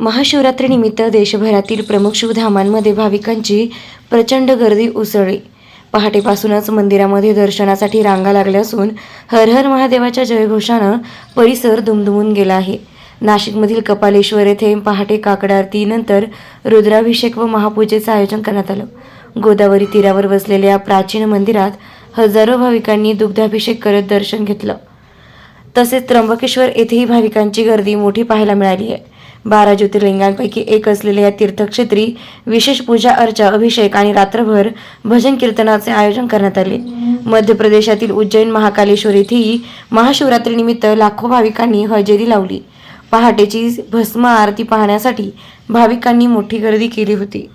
महाशिवरात्रीनिमित्त देशभरातील प्रमुख शिवधामांमध्ये भाविकांची प्रचंड गर्दी उसळली। पहाटेपासूनच मंदिरामध्ये दर्शनासाठी रांगा लागल्या असून हर हर महादेवाच्या जयघोषानं परिसर दुमदुमून गेला आहे। नाशिकमधील कपालेश्वर येथे पहाटे काकड आरतीनंतर रुद्राभिषेक व महापूजेचं आयोजन करण्यात आलं। गोदावरी तीरावर वसलेल्या प्राचीन मंदिरात हजारो भाविकांनी दुग्धाभिषेक करत दर्शन घेतलं। तसेच त्र्यंबकेश्वर येथेही भाविकांची गर्दी मोठी पाहायला मिळाली आहे। 12 ज्योतिर्लिंगांपैकी एक असलेल्या या तीर्थक्षेत्री विशेष पूजा अर्चा, अभिषेक आणि रात्रभर भजन कीर्तनाचे आयोजन करण्यात आले। मध्य प्रदेशातील उज्जैन महाकालेश्वर येथेही महाशिवरात्रीनिमित्त लाखो भाविकांनी हजेरी लावली। पहाटेची भस्म आरती पाहण्यासाठी भाविकांनी मोठी गर्दी केली होती।